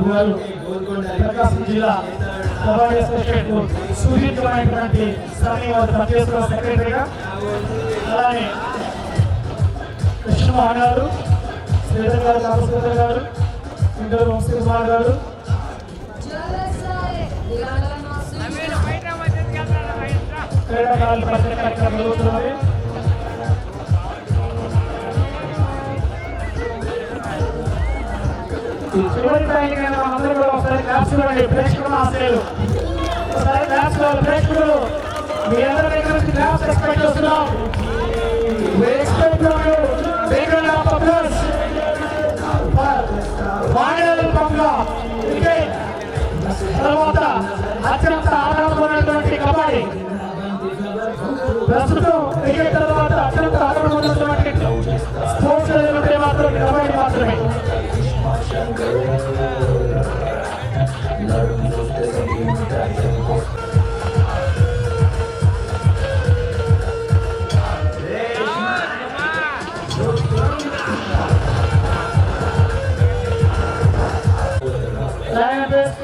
బాబు గారు ప్రకాశం జిల్లా కబడ్డీ అసోసియేషన్ సుదీర్ఘమైనటువంటి సమయం పనిచేస్తున్న సెక్రటరీగా, అలానే కృష్ణమోహన్ గారు, శ్రీధర్ గారు, కామశ్రీధర్ గారు, ఇంటర్ వంశీ కుమార్ గారు, క్రీడాకారుల పరిచయ కార్యక్రమం జరుగుతున్నది. చివరి టైంగా అందరూ కూడా ఒకసారి క్లాప్స్ ఇవ్వండి. ప్రేక్షకులు ఆశ్రయాలు ఒకసారి క్లాప్స్ ఇవ్వాలి. ప్రేక్షకులు మీ అందరి దగ్గర నుంచి క్లాప్స్ ఎక్స్పెక్ట్ చేస్తున్నాం. తర్వాత అత్యంత ఆదరణమైనటువంటి కబడ్డీ, ప్రస్తుతం క్రికెట్ తర్వాత అత్యంత ఆదరణమైనటువంటి స్పోర్ట్స్ మాత్రం కబడ్డీ మాత్రమే.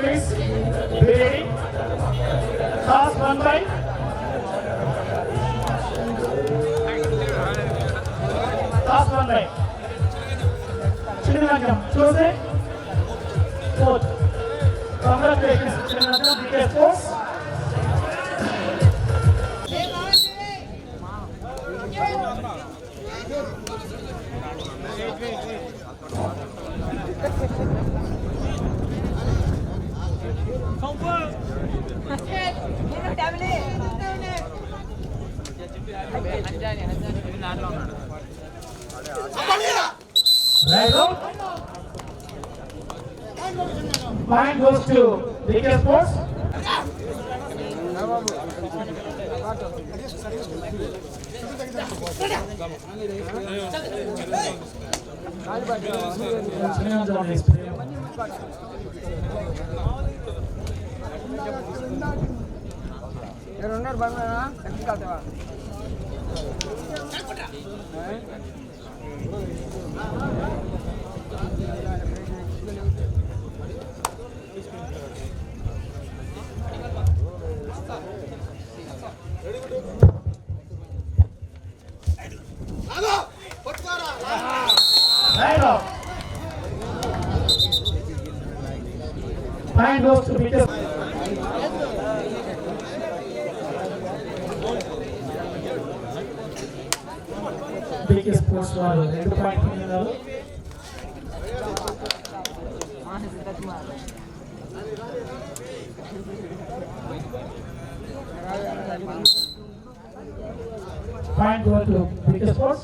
Please be ready. Toss 1 by. Toss 1 by. Srinivasam, choose it. Fourth. Congratulations, Srinivasam. BK Sports. Point goes to BK Sports. Point goes to BK. BK Sports వాళ్ళు 2 పాయింట్ పొందారు. Point goes to BK Sports.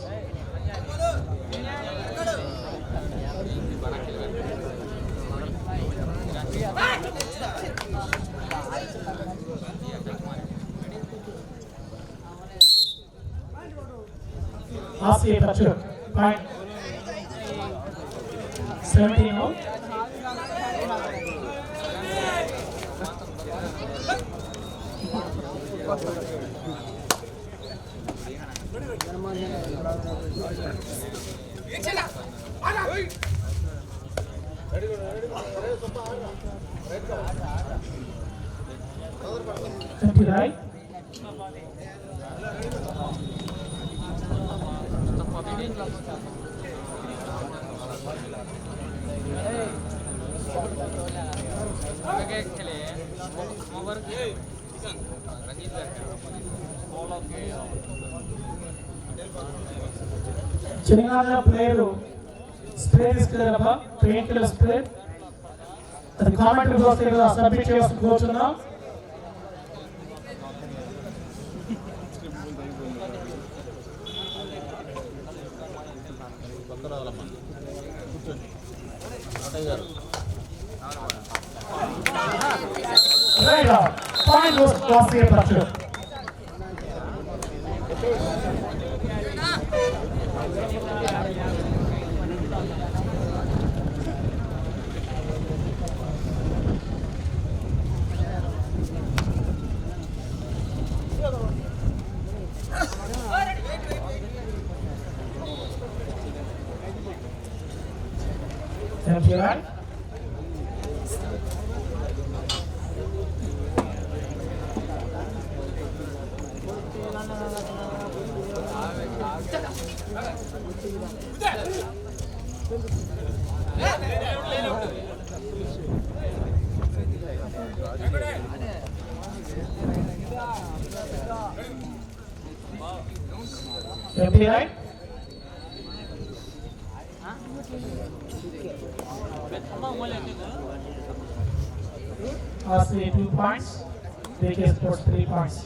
Last year touch point 17 out. Right. Chinagana player spray తీసుకెళ్ళారబ్బా, paint colour spray. అది commentary box దగ్గర submit చేసి కూర్చున్నాం. Right on. Point goes to last year touch. right? RCA 2 points, JK Sports 3 points.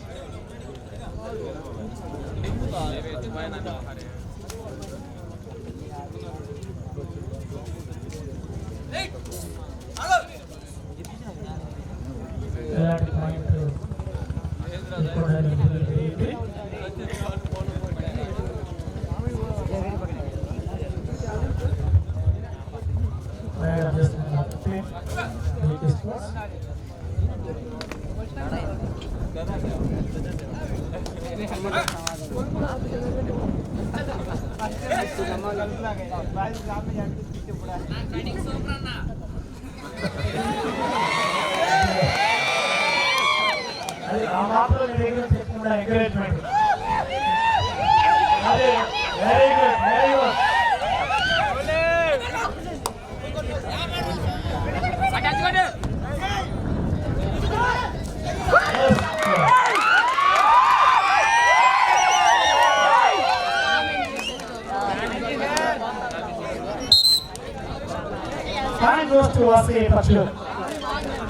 Encouragement. Very good, very good. Time goes to RCA Pachu.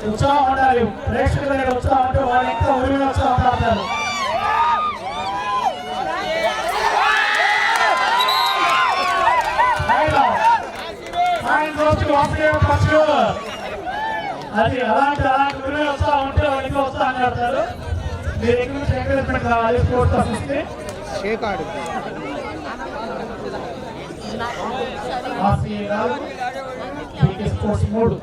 ఉత్సాహం ఉండాలి, ప్రేక్షకుల దగ్గర ఉత్సాహం ఉంటే వాళ్ళు ఇంకా ఊరిలో ఉత్సాహం పడతారు. అది అలాంటి ఊరిలో ఉత్సాహం ఉంటే వాళ్ళు ఇంకా ఉత్సాహంగా ఆడతారు. మీరు ఎక్కడ నుంచి ఎంకరేజ్మెంట్ కావాలి స్పోర్ట్స్ ఆఫీస్కి. Sports 3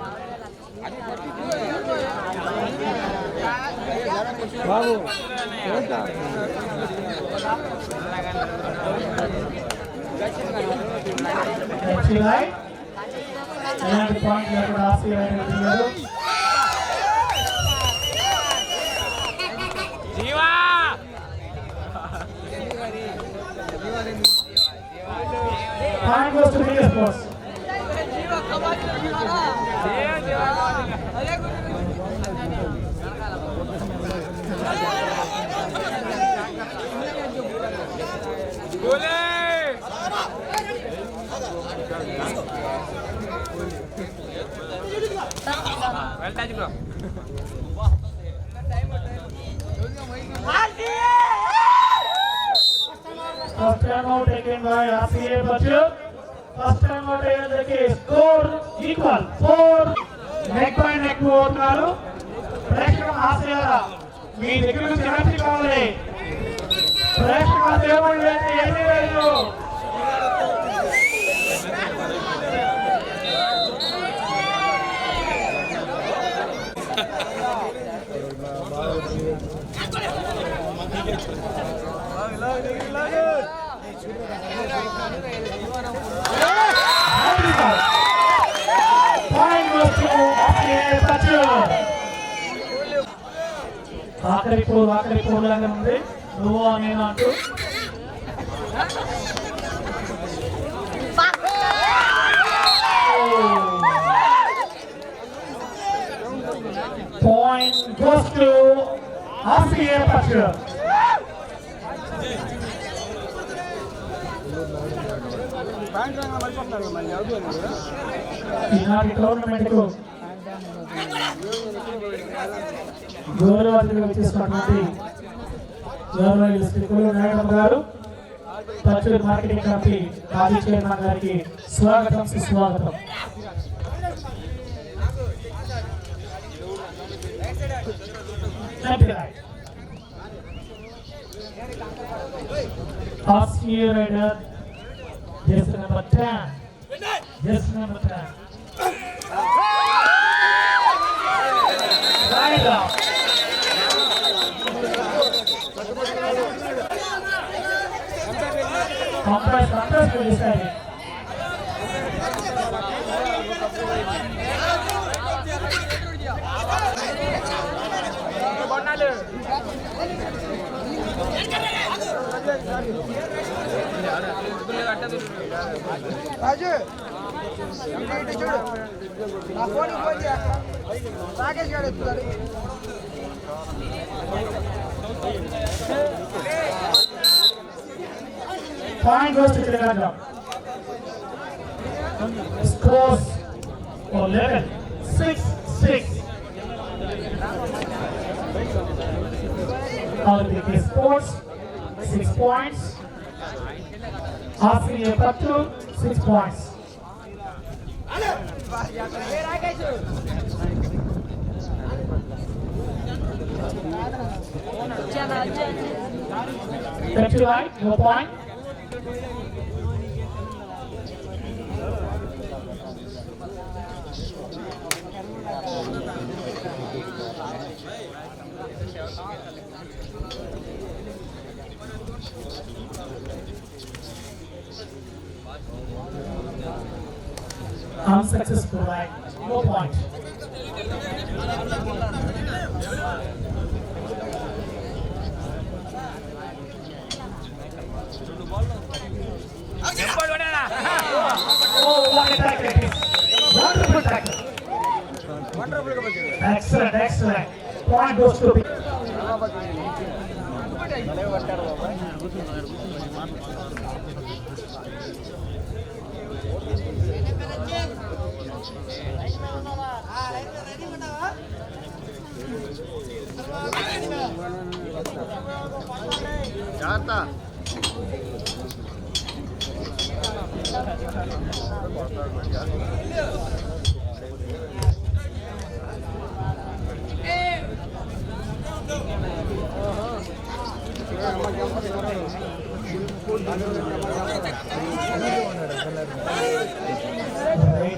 Babu First time out taken by RCA Pachu. First time out taken score equal 4 neck by neck పోతున్నారు. ప్రేక్షక ఆశయాల మీ దగ్గర నుంచి ఎనర్జీ కావాలి. ప్రేక్షక దేవుళ్ళు లేని ఏమీ లేదు. ఆఖరి పోర్ లాగా ఉంది. నువ్వు నేను అంటూ point goes to RCA Pachu. ఈనాటి టోర్నమెంట్ కు గౌరవ అతిథిగా వచ్చేసినటువంటి గౌరవ శ్రీ నాయుడు గారు, పచ్చూరు మార్కెటింగ్ కమిటీ మాజీ చైర్మన్ గారికి స్వాగతం సుస్వాగతం. RCA Rider, jersey number 10. Jersey number 10. Rider. Contest will decide. రాజు ఇటు చూడు నా ఫోన్ రాకేష్ గారు ఎత్తుతారు Point goes to Telangana. Scores 11-6-6. Olympic Sports 6 points. Australia Patu 6 points. Petri Light, no point. Unsuccessful line, no point. Oh, what a tackle it is. Wonderful tackle. Excellent, excellent. Point goes to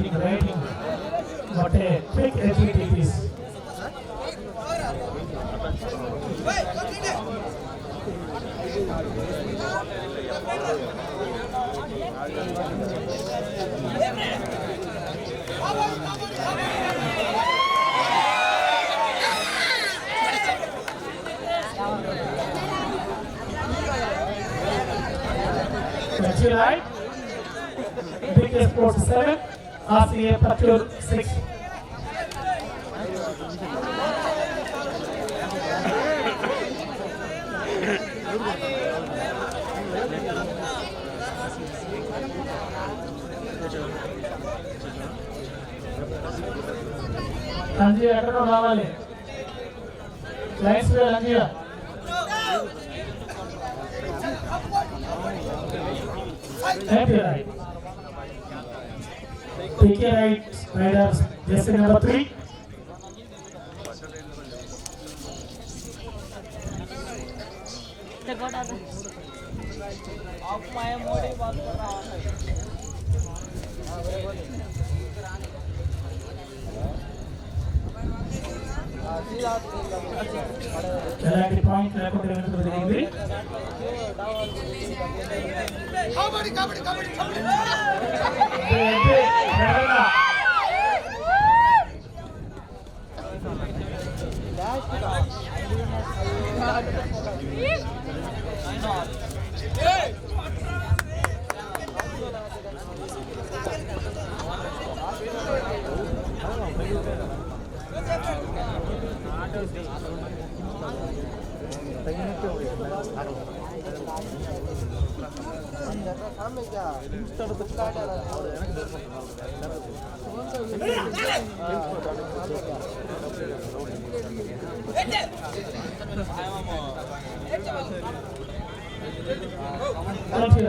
Rating. What a quick agility it is. Petri Light, Big Sports 7, RCA Patur 6. లంజీ ఎక్కడో రావాలి lines లంజీ right. PK right riders jersey number 3. ఎలాంటి point లేకుండా జరిగింది.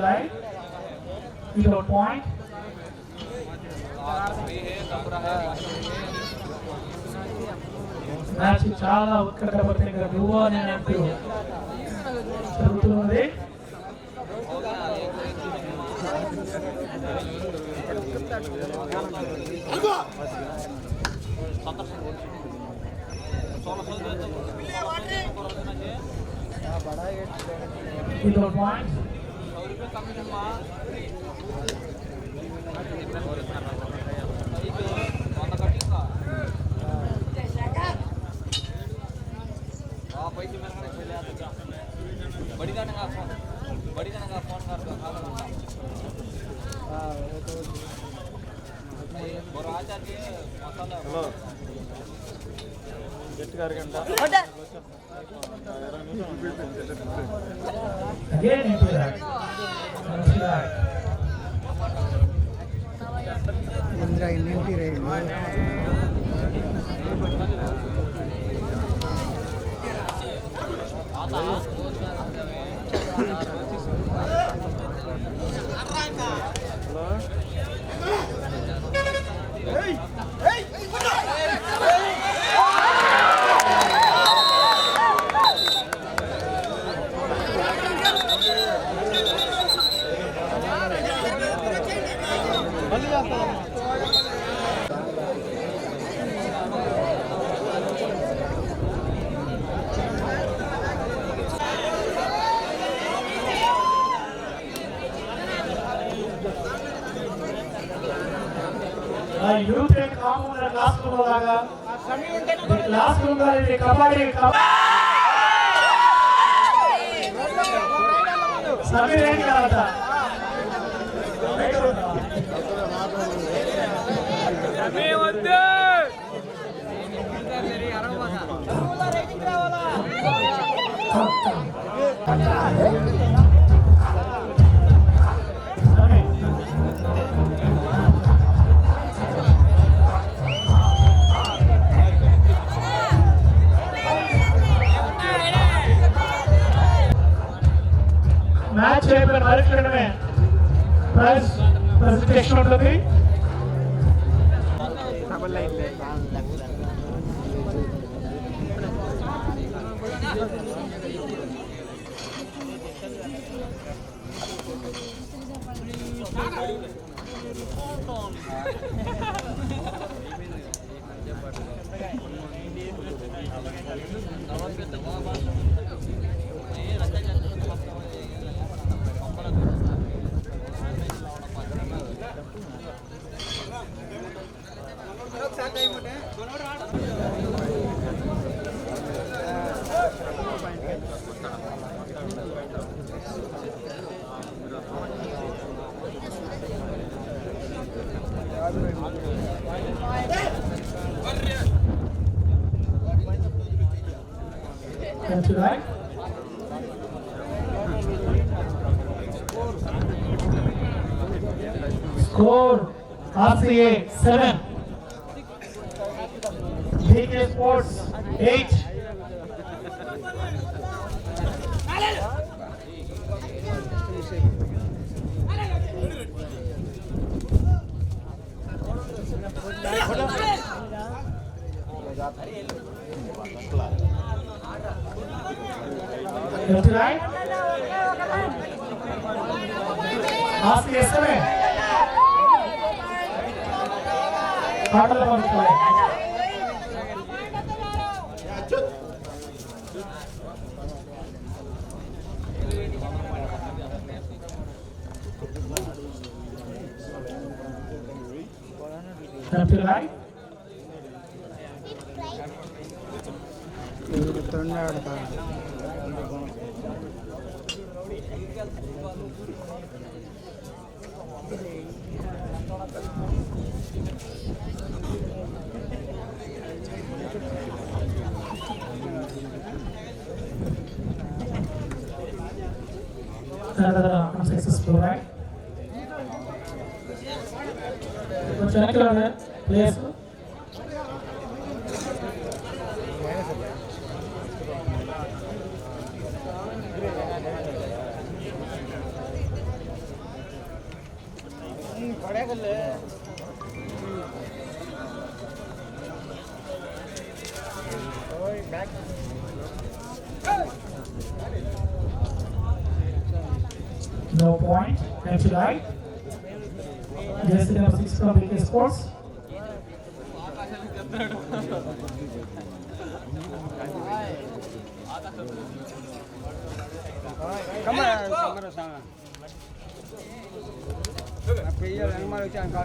Right? Without point. Match చాలా ఉత్కంఠభరితంగా జరుగుతున్నది. Without point. Again into that. Into that. Indra ఇంటి రైలు You take common and last room laga. The last room is the kabaddi. Sabi ready karata. Sabi vande. Match అయిపోయిన మరుక్షణమే praise presentation ఉంటుంది. Right? Score RCA 7, BK Sports 8. Right? RCA 7. ఆటలు పంచుకోవాలి. right? Another unsuccessful right? Check on place. No point. Empty right. Jersey number 6 from BK Sports. Come on, Sama. Pay your animal chance.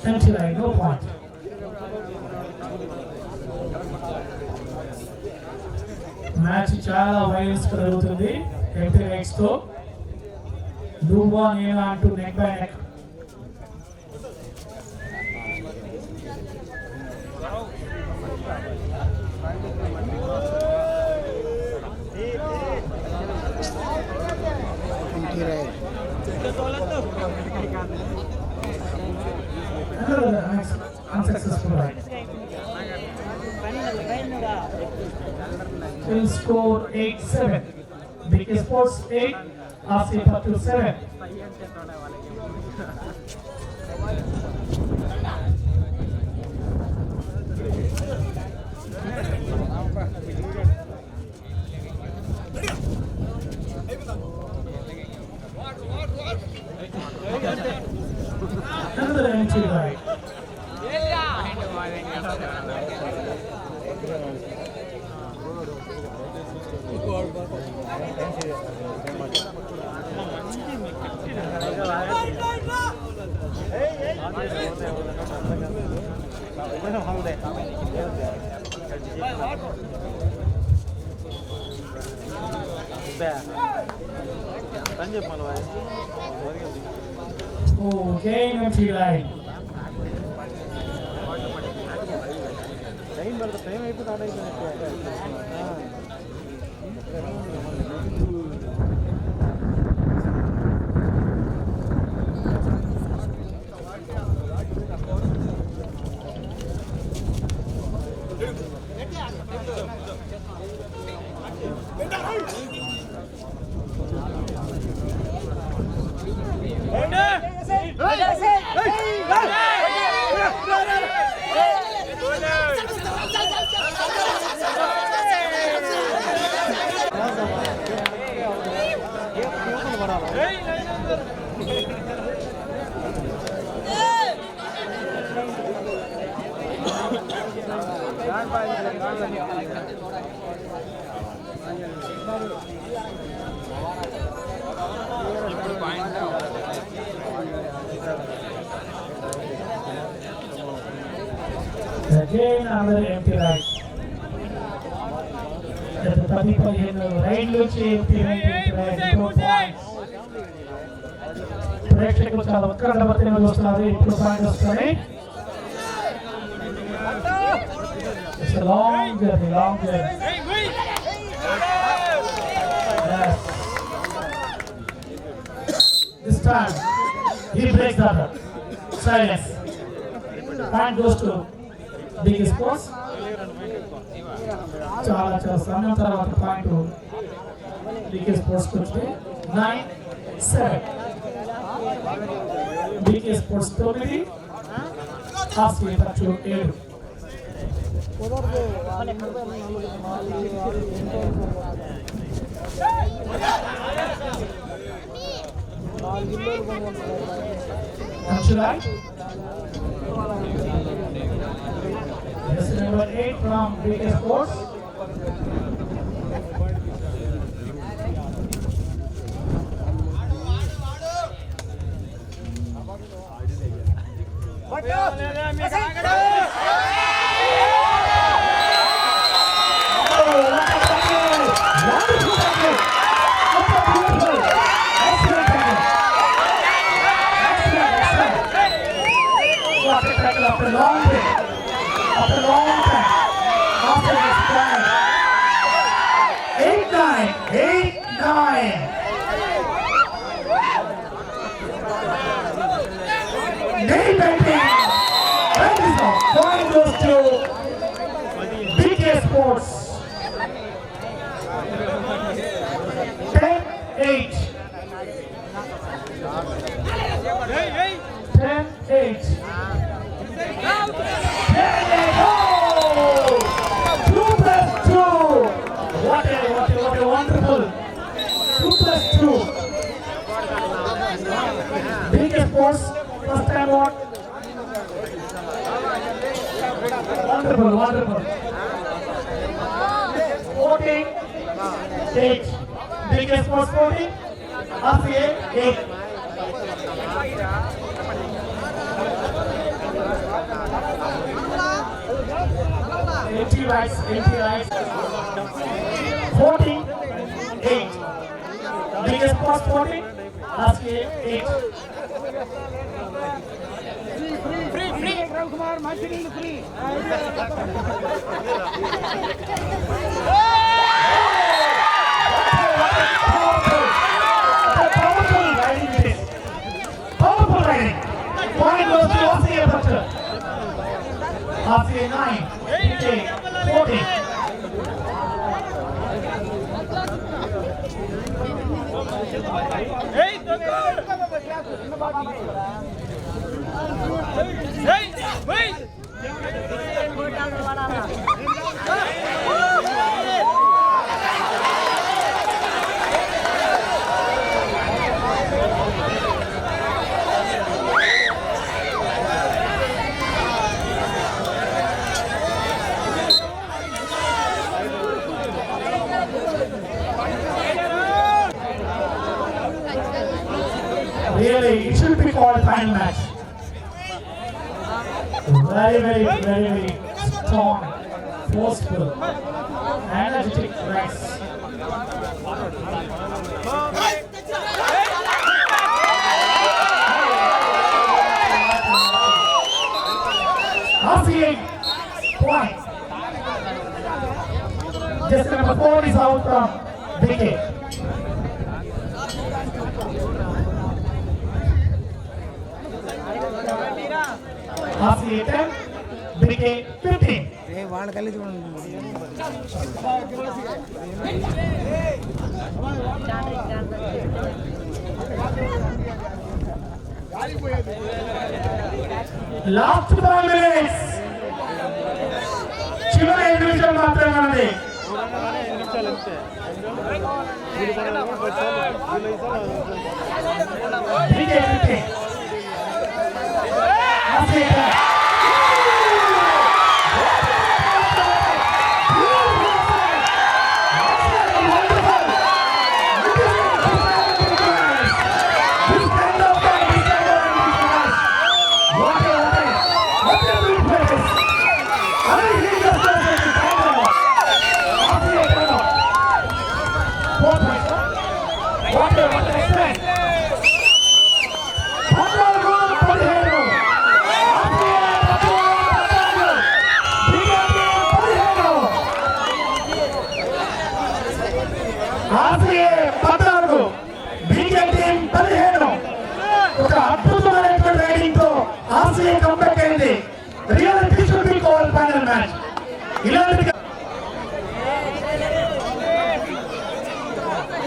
Empty right. No point. చాలా violence జరుగుతుంది empty rights తో. డూబా నేనా అంటూ neck by neck. Unsuccessful ride. Still score 8-7. BK Sports 8, RC Patu 7. Another entry ride. Oh, again entry line. Again another empty ride. The people here right నుంచి empty ride 4 points. ప్రేక్షకులు చాలా ఉత్కంఠభరితంగా చూస్తున్నారు. ఇప్పుడు point వస్తాయి. It's a long journey. Yes. This time he breaks the silence. Point goes to BK Sports. చాలా సమయం తర్వాత పాయింట్ BK Sports వచ్చింది. 9-7. BK Sports 9, RC Patu 7. Yes, number 8 from BK Sports. After a long time, after this plan, 8-9. Name betting. Point goes to BK Sports. 10-8. 10-8. What a wonderful 2+2. BK Sports first time out. Wonderful. 14-8. BK Sports 14, RCA 8. Empty rights. 14 8. Biggest first 14, RCA 8. Free. Kumar, Martin free. Powerful riding. Point goes to RCA Butcher. RCA 9, BK 14. Really, it should be called final match. Very strong, forceful, energetic race. RCA point. Just number 4 is out from BK. RCA 10, BK 15. వాళ్ళ కలిసి Last 12 minutes. చివరి 5 నిమిషాలు మాత్రమే ఉన్నది. BK 15. RCA 10.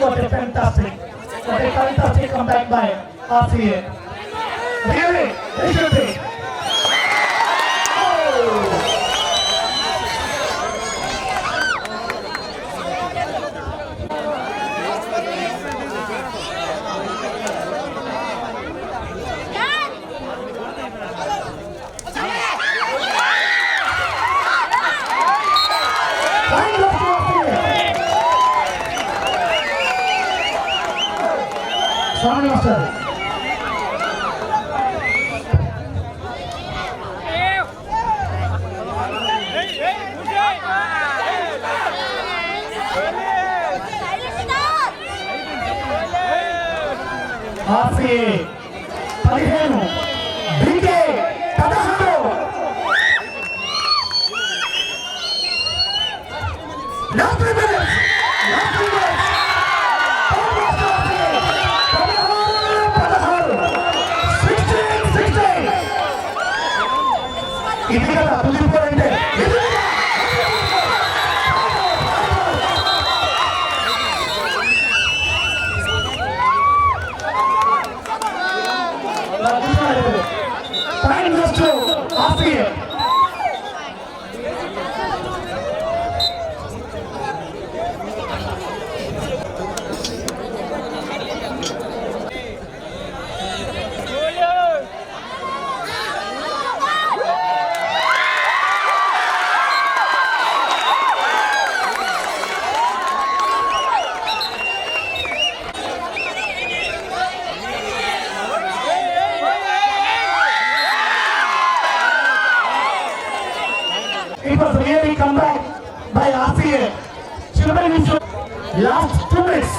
What a fantastic comeback by RCA. Really, they should be. Swami Master. RCA 15, BK 16. Last 3 minutes. ఇది కదా కుదిరిపోయింది. Time goes to RCA. It was really comeback by RCA. Children in last 2 minutes.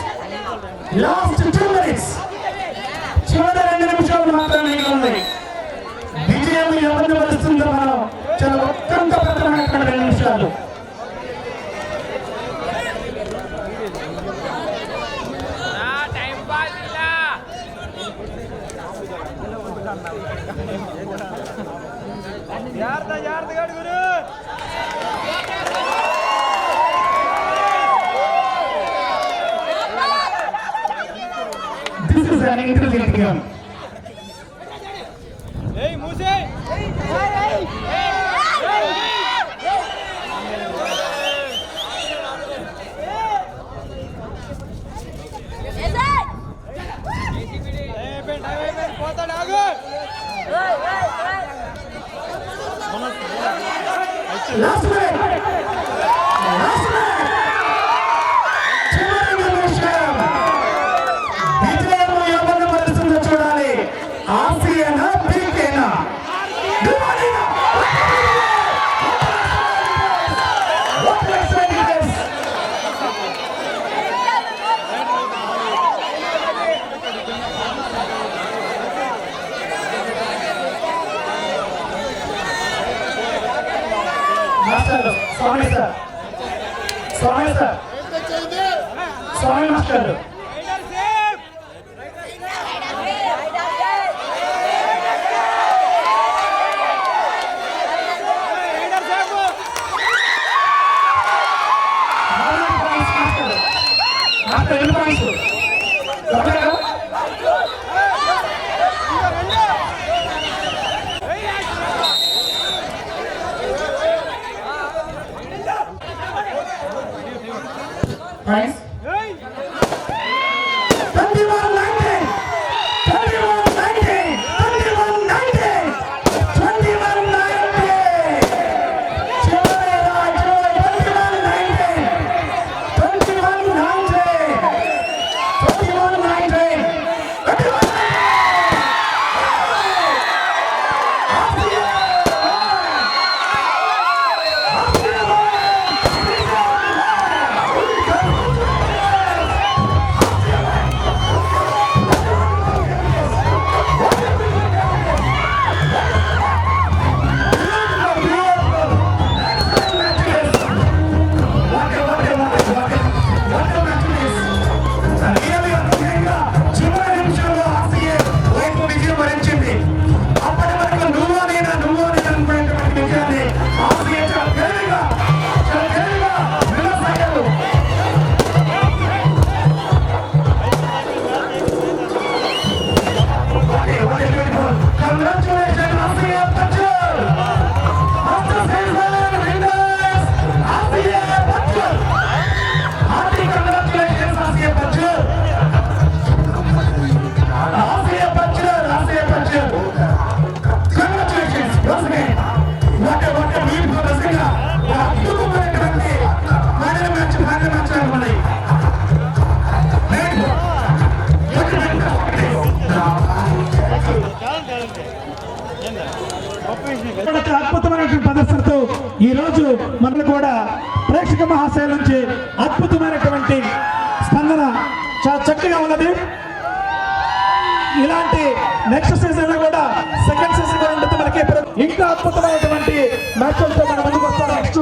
Last 2 minutes, చివరి 2 నిమిషాలు మాత్రమే ఉన్నాయి. విజయం ఎవరిని వస్తుందో మనం చాలా అత్యంత ప్రధానమైన 2 నిమిషాలు. This is an intelligent game. Hey, Muse! Last minute. Last minute. చివరి నిమిషం. విజయం ఎవరిని వరిస్తుందో చూడాలి. ఆసియానా పీకేనా? దుబాయ్నా? What makes it this? Master Swami sir, Swami sir, Swami master. Master ఎన్ని పాయింట్స్? డబ్బేగా? Points? 21-19, 21-19, 21-19, 21-19. చివరి 21-19, 21-19, 21-19, 21-19. Congratulations, Asiya Bachchan! Master Salesman winners, Asiya Bachchan! Hearty congratulations, Asiya Bachchan! Asiya Bachchan, Asiya Bachchan! Congratulations, once again! What a beautiful Asiya! అద్భుతమైనటువంటి final match ఆడమని అద్భుతమైనటువంటి ప్రదర్శనతో ఈ రోజు మనకు కూడా ప్రేక్షక మహాశైల నుంచి అద్భుతమైనటువంటి స్పందన చాలా చక్కగా ఉన్నది. ఇలాంటి నెక్స్ట్ సీజన్ లో కూడా సెకండ్ సీజన్ కూడా ఉంటుంది. మనకి ఇంకా అద్భుతమైనటువంటి మ్యాచ్లతో మన ముందుకు వస్తారు నెక్స్ట్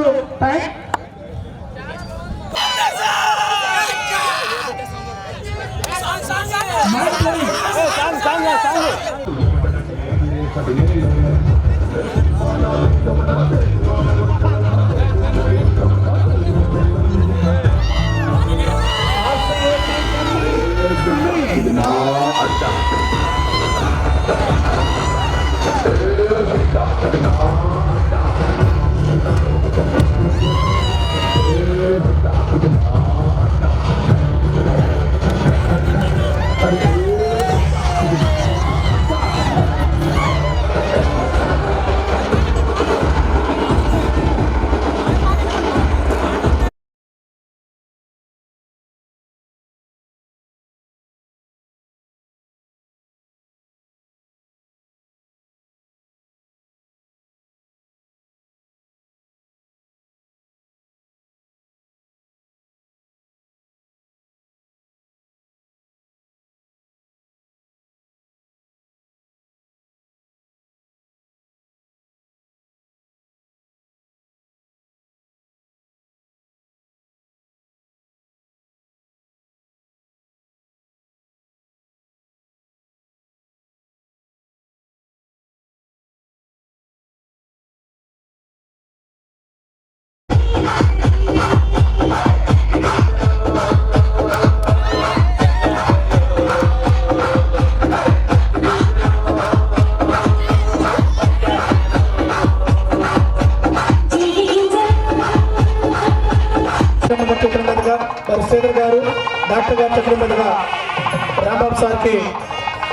వారికి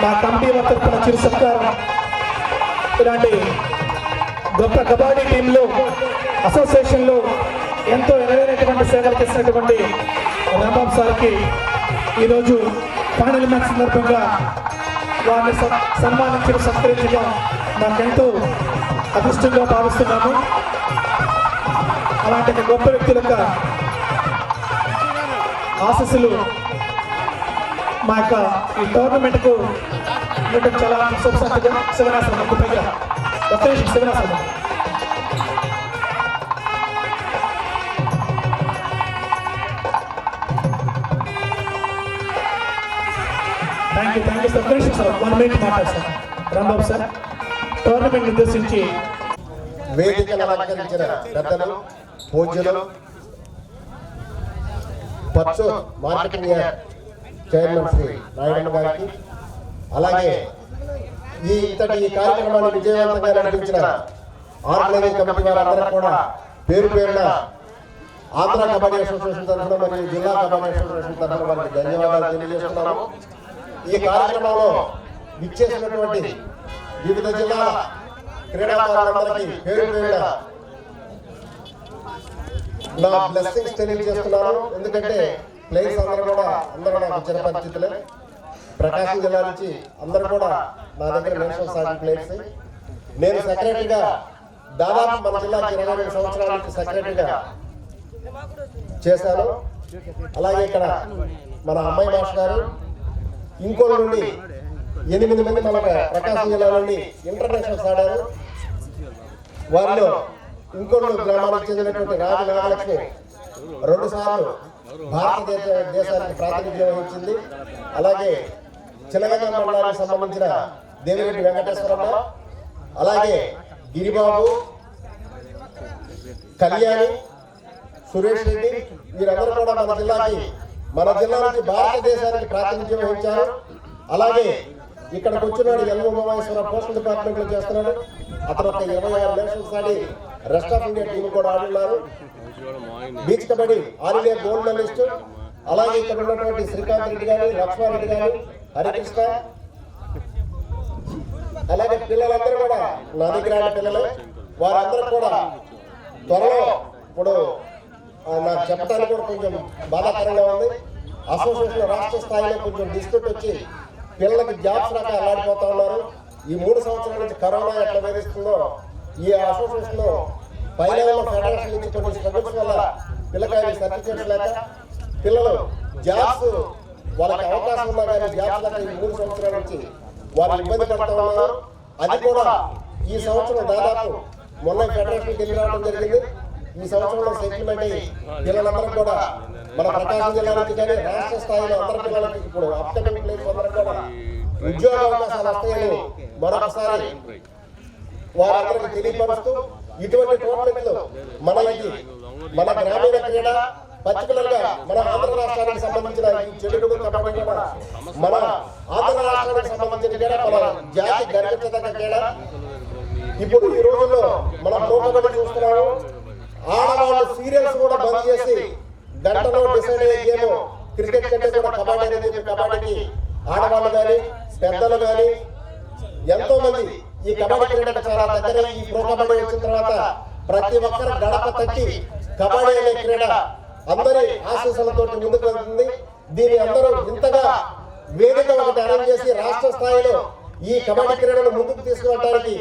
మా కమిటీ తరఫున చిరు సత్కారం. ఇలాంటి గొప్ప కబడ్డీ టీంలో అసోసియేషన్లో ఎంతో ఎనలేనటువంటి సేవలు చేసినటువంటి రాంబాబు సార్కి ఈరోజు ఫైనల్ మ్యాచ్ సందర్భంగా వారిని సన్మానించిన సత్కరించడం నాకెంతో అదృష్టంగా భావిస్తున్నాము. అలాంటి గొప్ప వ్యక్తుల యొక్క ఆశీస్సులు మా యొక్క ఈ టోర్నమెంట్కు ఉండటం చాలా శుభసంతగా. శివనాశ్రమం గొప్పగా ఒక్క నిమిషం శివనాశ్రమం. Thank you sir. ఒక్క నిమిషం సార్, 1 minute మాట్లాడు సార్. రాంబాబు సార్ టోర్నమెంట్ ఉద్దేశించి వేదికను అలంకరించిన పెద్దలు, పూజ్యులు, పచ్చు మార్కెటింగ్ చైర్మన్ శ్రీ నాయుడు గారికి, అలాగే ఈ కార్యక్రమాన్ని విజయవంతంగా నడిపించిన ఆర్గనైజింగ్ కమిటీ వారందరూ కూడా పేరు పేరున ఆంధ్ర కబడ్డీ అసోసియేషన్ తరఫున మరియు జిల్లా కబడ్డీ అసోసియేషన్ తరఫున వారికి ధన్యవాదాలు తెలియజేస్తున్నాము. ఈ కార్యక్రమంలో విచ్చేసినటువంటి వివిధ జిల్లాల క్రీడాకారులందరికీ పేరు పేరున నా బ్లెస్సింగ్స్ తెలియజేస్తున్నాను. ఎందుకంటే ప్లేయర్స్ అందరూ నాకు చిరపరిచితులే. ప్రకాశం జిల్లా నుంచి అందరూ కూడా నా దగ్గర నేషనల్ స్థాయి ప్లేయర్స్. నేను సెక్రటరీగా దాదాపు మన జిల్లాకి 22 సంవత్సరాల నుంచి సెక్రటరీగా చేశాను. అలాగే ఇక్కడ మన అమ్మాయి మాస్టర్ గారు ఇంకోటి నుండి 8 మంది మన ప్రకాశం జిల్లా నుండి ఇంటర్నేషనల్స్ ఆడారు. వారిలో ఇంకోటి గ్రామానికి చెందినటువంటి రాజు నాగలక్ష్మి 2 సార్లు భారతదేశానికి ప్రాతినిధ్యం వహించింది. అలాగే చిలగంగ మండలానికి సంబంధించిన దేవిరెడ్డి వెంకటేశ్వరరావు, అలాగే గిరిబాబు, కళ్యాణి, సురేష్ రెడ్డి వీరందరూ కూడా మన జిల్లా నుంచి భారతదేశానికి ప్రాతినిధ్యం వహించారు. అలాగే ఇక్కడికి వచ్చినాడు ఎల్వ ఉమామేశ్వర పోస్టల్ డిపార్ట్మెంట్ లో చేస్తున్నాడు. అతను ఒక 26 నేషనల్స్ ఆడి రెస్ట్ ఆఫ్ ఇండియా టీం కూడా ఆడున్నారు. Beach kabaddi all India gold medallist. అలాగే ఇక్కడ ఉన్నటువంటి శ్రీకాంత్ రెడ్డి గారు, లక్ష్మారెడ్డి గారు, హరికృష్ణ, అలాగే పిల్లలందరూ కూడా నా దగ్గర పిల్లలు. వారందరూ కూడా త్వరలో ఇప్పుడు నాకు చెప్పడానికి కూడా కొంచెం బాధాకరంగా ఉంది. అసోసియేషన్ రాష్ట్ర స్థాయిలో కొంచెం డిస్ప్యూట్ వచ్చి పిల్లలకి జాబ్స్ రాక అలాడిపోతా ఉన్నారు. ఈ 3 సంవత్సరాల నుంచి కరోనా ఎట్లా వేధిస్తుందో ఈ అసోసియేషన్ లో పై లెవెల్ ఫెడరేషన్ నుంచి కొన్ని స్ట్రగుల్స్ వల్ల పిల్లకాయలు సర్టిఫికేట్స్ లేక పిల్లలు జాబ్స్ వాళ్ళకి అవకాశం ఉన్నా కానీ జాబ్స్ లేక ఈ 3 సంవత్సరాల నుంచి వాళ్ళు ఇబ్బంది పడుతూ ఉన్నారు. అది కూడా ఈ సంవత్సరం దాదాపు మొన్న ఫెడరేషన్కి వెళ్ళి రావడం జరిగింది. ఈ సంవత్సరంలో సెటిల్మెంట్ అయ్యి పిల్లలందరూ కూడా మన ప్రకాశం జిల్లా నుంచి కానీ రాష్ట్ర స్థాయిలో అందరి పిల్లలకి ఇప్పుడు అప్కమింగ్ ప్లేస్ అందరూ కూడా ఉద్యోగ అవకాశాలు వస్తాయని మరొకసారి వారందరికీ తెలియపరుస్తూ ఇటువంటి టోర్నమెంట్లు మన గ్రామీణ క్రీడ పర్టికులర్గా మన ఆంధ్ర రాష్ట్రానికి సంబంధించిన ఈ చెడుగుడు కబడ్డీ కూడా మన ఆంధ్ర రాష్ట్రానికి సంబంధించిన క్రీడ మన జాతి గర్వించదగ్గ క్రీడ. ఇప్పుడు ఈ రోజుల్లో మనం ప్రో కబడ్డీ చూస్తున్నాము. ఆడవాళ్ళు సీరియల్స్ కూడా బంద్ చేసి గంటలో డిసైడ్ అయ్యే గేమ్ క్రికెట్ కంటే కూడా కబడ్డీ అనేది. కబడ్డీకి ఆడవాళ్ళు కానీ పెద్దలు కానీ ఎంతో మంది ఈ కబడ్డీ క్రీడకు చాలా దగ్గర. ఈ ప్రో కబడ్డీ వచ్చిన తర్వాత ప్రతి ఒక్కరు గడప తట్టి కబడ్డీ అనే క్రీడ అందరి ఆశీస్సులతో ముందుకు వెళ్తుంది. దీన్ని అందరూ ఇంతగా వేదిక ఒకటి అరేంజ్ చేసి రాష్ట్ర స్థాయిలో ఈ కబడ్డీ క్రీడను ముందుకు తీసుకువెళ్ళడానికి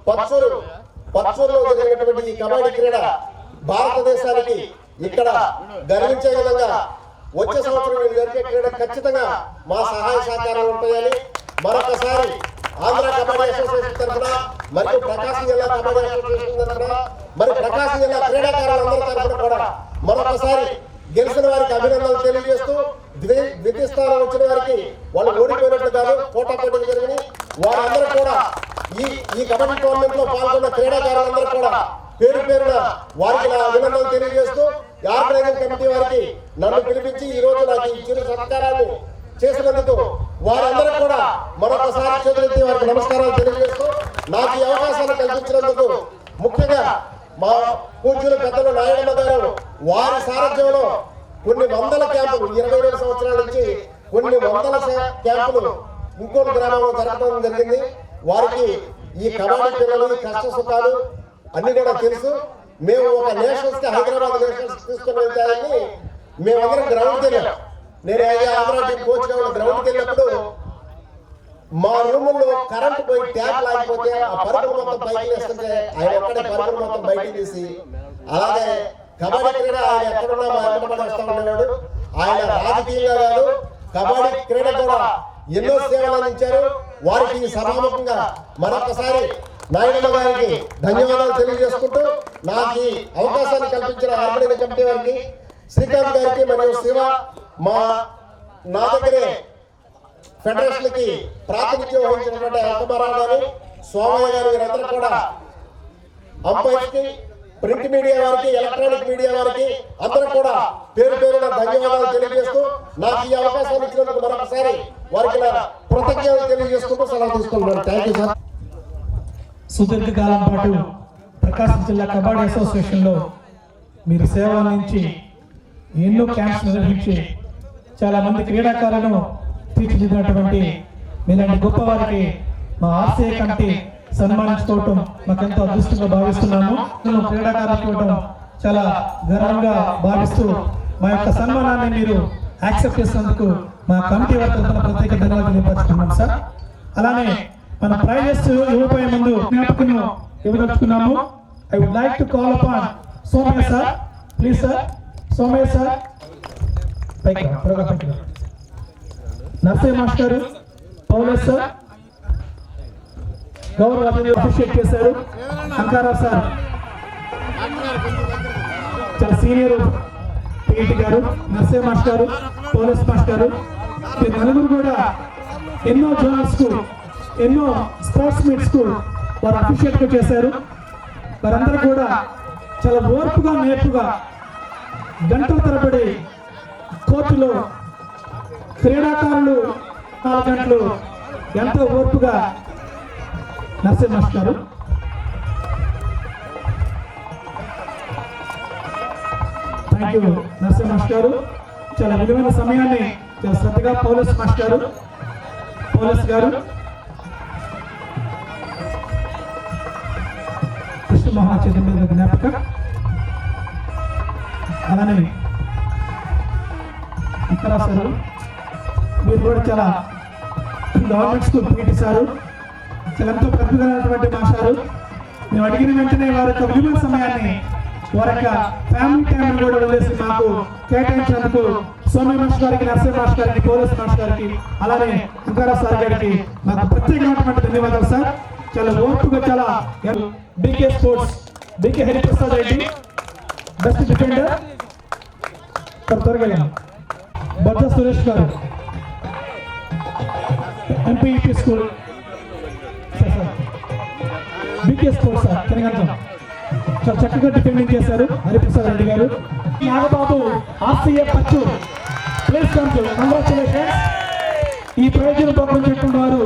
పచ్చూరులో జరిగినటువంటి ఈ కబడ్డీ క్రీడ భారతదేశానికి ఇక్కడ గర్వించే విధంగా వచ్చే సంవత్సరం జరిగే క్రీడ ఖచ్చితంగా మా సహాయ సహకారాలు ఉంటాయని మరొకసారి ఆంధ్ర కబడ్డీ అసోసియేషన్ తరఫున మరియు ప్రకాశం జిల్లా కబడ్డీ అసోసియేషన్ తరఫున మరి ప్రకాశం జిల్లా క్రీడాకారులందరి తరఫున కూడా మరొకసారి గెలిచిన వారికి అభినందనలు తెలియజేస్తూ ద్వితీయ స్థానం వచ్చిన వారికి వాళ్ళు ఓడిపోయినట్లు కాదు, పోటాపోటీలు జరిగినాయి. వారందరూ కూడా ఈ కబడ్డీ టోర్నమెంట్ లో పాల్గొన్న క్రీడాకారులందరూ కూడా పేరు పేరున వారికి నా అభినందనలు తెలియజేస్తూ ఆర్గనైజింగ్ కమిటీ వారికి నన్ను పిలిపించి ఈ రోజు నాకు ఈ చిరు సత్కారాన్ని చేసినందుకు వారందరూ కూడా మరొకసారి చేతులెత్తి వారికి నమస్కారాలు తెలియజేస్తూ నాకు ఈ అవకాశాన్ని కల్పించినందుకు ముఖ్యంగా మా పూజ్యులు పెద్దలు నాయనమ్మ గారు వారి సారథ్యంలో కొన్ని వందల క్యాంపులు 22 సంవత్సరాల నుంచి కొన్ని వందల క్యాంపులు ఇంకోటి గ్రామంలో జరగడం జరిగింది. వారికి ఈ కబడ్డీ పిల్లలు ఈ కష్ట సుఖాలు అన్ని కూడా తెలుసు. మేము ఒక నేషనల్స్ కి హైదరాబాద్ నేషనల్స్ తీసుకుని వెళ్తామని మేమందరం గ్రౌండ్కి వెళ్ళాం. నేను ఆంధ్ర టీం కోచ్ గా గ్రౌండ్కి వెళ్ళినప్పుడు మా రూముల్లో కరెంట్ పోయి ట్యాప్ లాగిపోతే ఆ పరుగులు మొత్తం పైకి వేస్తుంటే ఆయన ఒక్కడే పరుగులు మొత్తం బయటికి తీసి, అలాగే కబడ్డీ క్రీడ ఆయన ఎక్కడున్నా మా వెంటబడి వస్తూ ఉండేవాడు. ఆయన రాజకీయంగా కాదు కబడ్డీ క్రీడ కూడా ఎన్నో సేవలు అందించారు. వారికి సభాముఖంగా మరొకసారి నాయుడు గారికి ధన్యవాదాలు తెలియజేసుకుంటూ నాకు ఈ అవకాశాన్ని కల్పించిన ఆర్గనైజింగ్ కమిటీ వారికి, శ్రీకాంత్ గారికి మరియు శివ నా దగ్గరే ఫెడరేషన్ కి ప్రాతినిధ్యం వహించినటువంటి అంకమారావు గారు, సోమయ్య గారు, వీరందరూ కూడా అంపైర్స్ కి, ప్రింట్ మీడియా వారికి, ఎలక్ట్రానిక్ మీడియా వారికి అందరూ కూడా పేరు పేరున ధన్యవాదాలు తెలియజేస్తూ నాకు ఈ అవకాశాన్ని ఇచ్చినందుకు మరొకసారి వారికి కృతజ్ఞతలు తెలియజేసుకుంటూ సెలవు తీసుకుంటున్నాను. Thank you sir. సుదీర్ఘకాలం పాటు ప్రకాశం జిల్లా కబడ్డీ అసోసియేషన్లో మీరు సేవ అందించి ఎన్నో క్యాంప్స్ నిర్వహించి చాలా మంది క్రీడాకారులను తీర్చిదిద్దినటువంటి మీలాంటి గొప్ప వారికి మా ఆర్సీఏ కమిటీ సన్మానించుకోవటం మాకెంతో అదృష్టంగా భావిస్తున్నాము. క్రీడాకారులకు ఇవ్వడం చాలా గర్వంగా భావిస్తూ మా యొక్క సన్మానాన్ని మీరు యాక్సెప్ట్ చేసినందుకు మా కమిటీ వారి తరఫున ప్రత్యేక ధన్యవాదాలు తెలియపరుచుకున్నాం సార్. అలానే మన ప్రైజెస్ ఇవ్వబోయే ముందు జ్ఞాపకం ఇవ్వదలుచుకున్నాము. I would like to call upon Somaiah sir, please sir. Somaiah sir పైకి నర్సయ్య మాస్టర్, పౌలస్ సార్ గౌరవ అతిథి అప్రిషియేట్ చేశారు. అంకారావు సార్ చాలా సీనియర్ పిఈటి గారు, నర్సయ్య మాస్టర్, పౌలస్ మాస్టర్, ఈ నలుగురు కూడా ఎన్నో జోనల్స్ కు, ఎన్నో స్పోర్ట్స్ మీట్స్ కు వారు అప్రిషియేట్ గా చేశారు. వారందరూ కూడా చాలా ఓర్పుగా నేర్పుగా గంటల తరబడి కోర్టులో క్రీడాకారులు 4 గంటలు ఎంతో ఓర్పుగా Narsayya master thank you Narsayya master చాలా విలువైన సమయాన్ని చాలా శ్రద్ధగా పౌలస్ మాస్టర్, పౌలస్ గారు, కృష్ణ మహా చైతన్య జ్ఞాపక, అలానే ఇక్కడ సార్ మీరు కూడా చాలా గవర్నమెంట్ స్కూల్ పీటీసారు, చాలా ఎంతో ప్రతిభైనటువంటి మాస్టారు. మేము అడిగిన వెంటనే వారి యొక్క విలువైన సమయాన్ని వారి యొక్క ఫ్యామిలీ టైం కూడా వదిలేసి మాకు కేటాయించినందుకు సోమయ్య మాస్టర్ గారికి, నర్సయ్య మాస్టర్ గారికి, పోలీస్ మాస్టర్ గారికి, అలానే అంకారావు సార్ గారికి మాకు ప్రత్యేకమైనటువంటి ధన్యవాదాలు సార్. చాలా ఓర్పుగా చాలా BK sports, BK Hariprasad Reddy best defender, త్వరగా బద్ద సురేష్ గారు MPEP school, BK sports sir Telangana చాలా చక్కగా డిఫెండింగ్ చేశారు హరిప్రసాద్ రెడ్డి గారు. నాగబాబు ఆర్సీఏ పచ్చు, ప్లీజ్ కమ్ టు కంగ్రాచులేషన్స్. ఈ ప్రయోజనం పొందినటువంటి వారు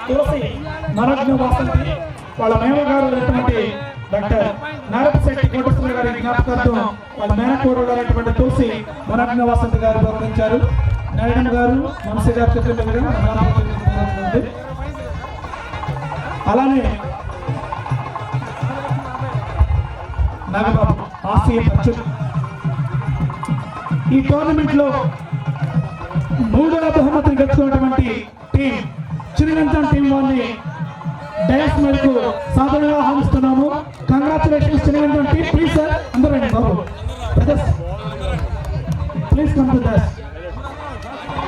తులసి మరజ్ఞ వాసంతి, వాళ్ళ మేనగారు అయినటువంటి డాక్టర్ నారపశెట్టి కోటేశ్వర గారి జ్ఞాపకార్థం వాళ్ళ మేనకోడలు అయినటువంటి తులసి మరజ్ఞ వాసంతి గారు ప్రకటించారు. నారాయణ గారు, మనసి గారు చెప్పిన అలానే నాగబాబు ఆర్సీఏ పచ్చు. ఈ టోర్నమెంట్ లో 3వ బహుమతిని గెలుచుకున్నటువంటి టీం చిన్నగంతం టీం వారిని డయాస్ మేరకు సాధారణంగా ఆహ్వానిస్తున్నాము. Congratulations Chinnagantham team. Please sir అందరూ రండి బాబు, ప్లీజ్ కమ్ టు దస్,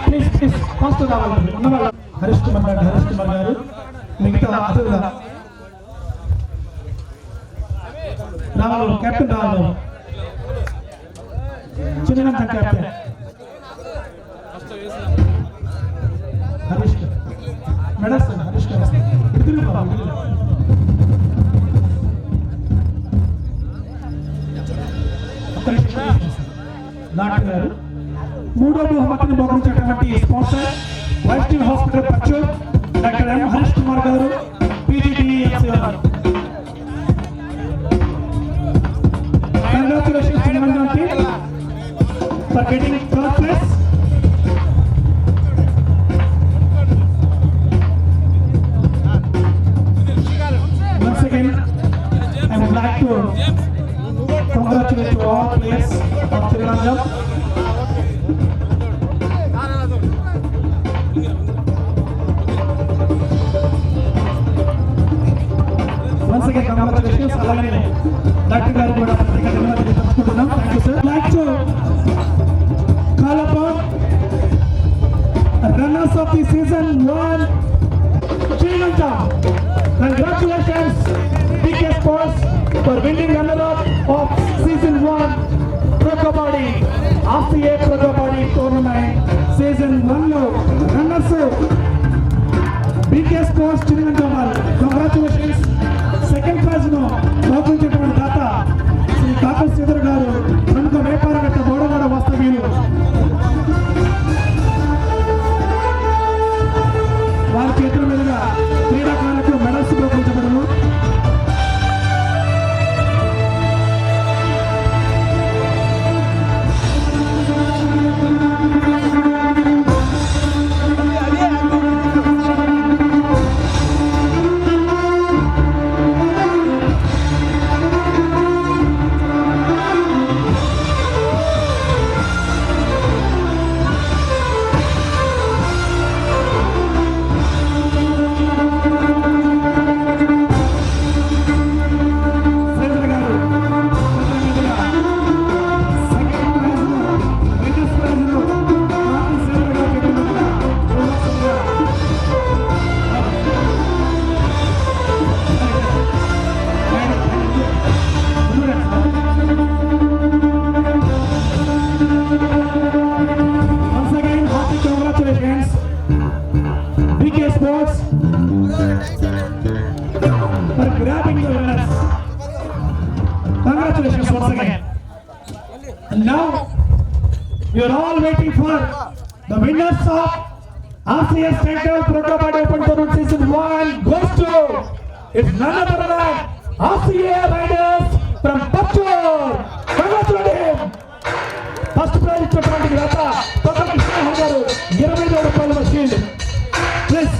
ప్లీజ్ ప్లీజ్ ఫాస్ట్ రావాలి. ఉన్నవాళ్ళు హరీష్ కుమార్ గారు, మిగతా అతిథుల రావాలి, కెప్టెన్ రావాలి, Chinnagantham captain Harish madam sir, Harish గారు నాట్ గారు. 3వ బహుమతిని బహుమతించినటువంటి స్పాన్సర్ వైస్టీన్ హాస్పిటల్ పచ్చు డాక్టర్ ఎం హరీష్ కుమార్ గారు, పీజీడీఎంసీ గారు. Congratulations for getting 3rd place. players of Thiruvananthapuram. Once again, congratulations. అలాగే డాక్టర్ గారు కూడా ప్రత్యేక ధన్యవాదాలు తెలుపుకుంటున్నాం. Thank you sir. Like to call upon runners of the season 1, Sri Lanka. Congratulations, PK Sports, for winning runner-up of season 1 Pro Kabaddi RCA Pro Kabaddi tournament. Season 1 లో runners PK Sports Sri Lanka వారు. Congratulations. Second prize ను బహుకరించినటువంటి దాత శ్రీ కాకల శ్రీధర్ గారు, ప్రముఖ వ్యాపారవేత్త, బోడగడ వాస్తవ్యులు. వారి చేతుల మీదుగా క్రీడాకారులకు మెడల్స్ బహుకరించబడును. శ్రీధర్ గారు సెకండ్ ప్రైజ్ ను, విన్నర్స్ ప్రైజ్ ను కాకల శ్రీధర్ గారి చేతుల మీదుగా బహుమతిగా once again, hearty congratulations, PK Sports, for grabbing the winners. Congratulations once again. And now, you are all waiting for the winners of RCA State Level Pro Kabaddi Open Tournament Season 1 goes to, it's none other than RCA Riders from Pachur. Congratulate him. First prize ఇచ్చినటువంటి దాత తొక్క కృష్ణ గారు 25,000 రూపాయల shield. Please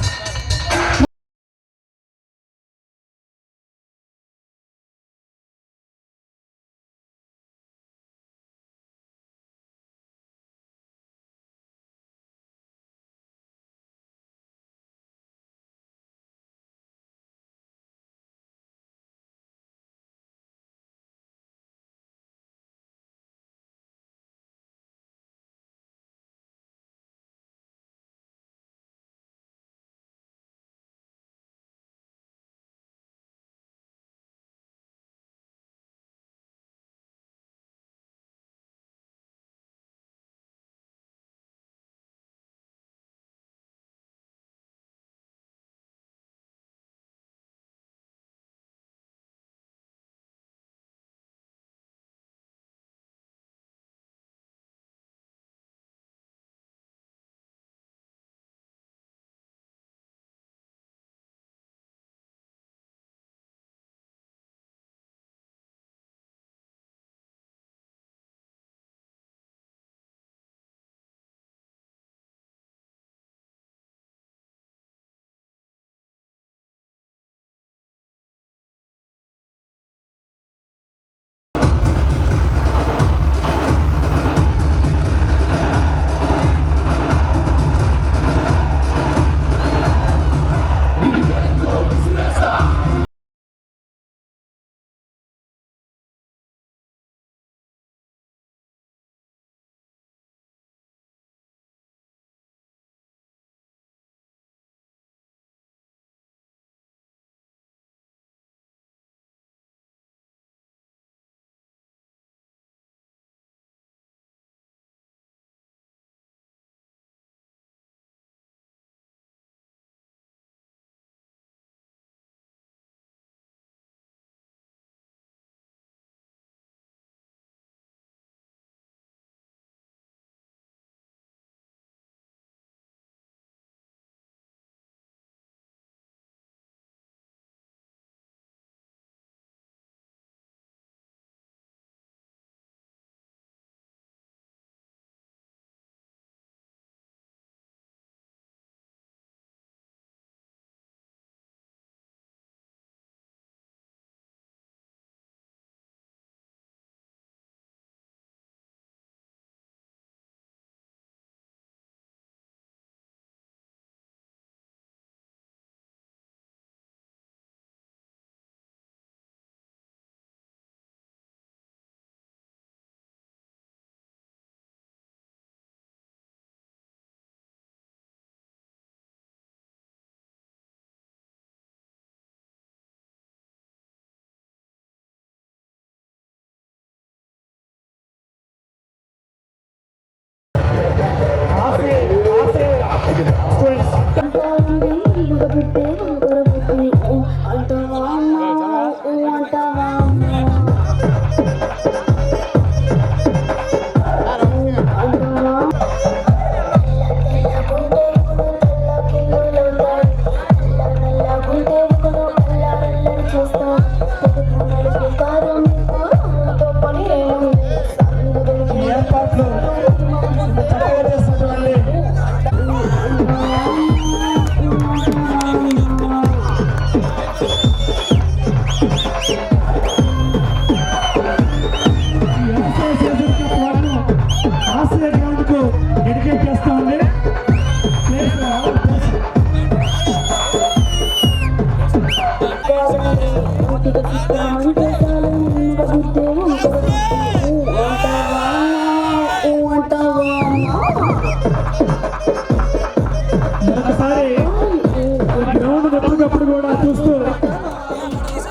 ఎప్పటికప్పుడు కూడా చూస్తూ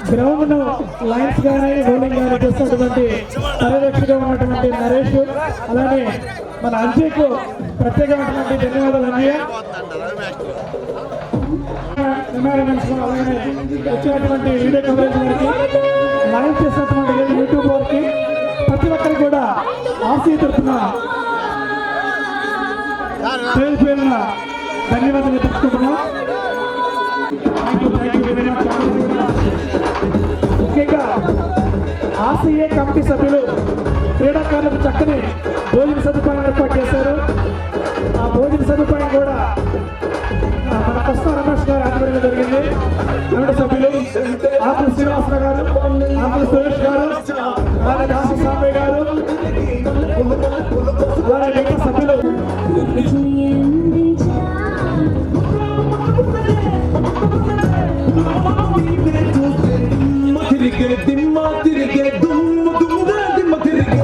ground ను lines కానీ బౌలింగ్ కానీ చేస్తున్నటువంటి పర్యవేక్షగా ఉన్నటువంటి నరేష్, అలానే మన అంజయ్కు ప్రత్యేకమైనటువంటి ధన్యవాదాలు అన్నయ్య. కెమెరామెన్స్ అలాగే వచ్చినటువంటి వీడియో కవరేజ్ వారికి, లైవ్ చేసినటువంటి యూట్యూబ్ వారికి, ప్రతి ఒక్కరికి కూడా ఆర్సీ తరఫున పేరు పేరున ధన్యవాదాలు తెలుసుకుంటున్నాం. ముఖ్యంగా ఆర్సీఏ కమిటీ సభ్యులు క్రీడాకారులకు చక్కని భోజన సదుపాయం ఏర్పాటు చేశారు. ఆ భోజన సదుపాయం కూడా మన కృష్ణ రమేష్ గారు ఆధ్వర్యంలో జరిగింది. కమిటీ సభ్యులు ఆకుల శ్రీనివాసరావు గారు, ఆకుల సురేష్ గారు, అలాగే దాసు సాంబయ్య గారు, అలాగే మిగతా సభ్యులు తిరిగే దుమ్ము దుమ్ముగా దిమ్మ తిరిగే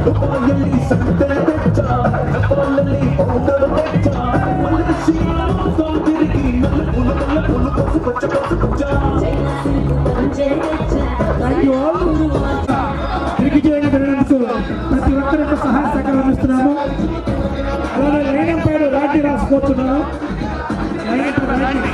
దుబాయల్లి సంతే తెచ్చా నపాలల్లి పౌడర్ తెచ్చా మలేషియాలో తిరిగి నల్ల పులు పసు పచ్చ పసు పచ్చ ప్రతి ఒక్కరికి సహాయ సహకారం అందిస్తున్నాము. అలాగే లైన్ పేరు రాడ్డి రాసుకోవచ్చున్నాను. లైన్ రాడ్డి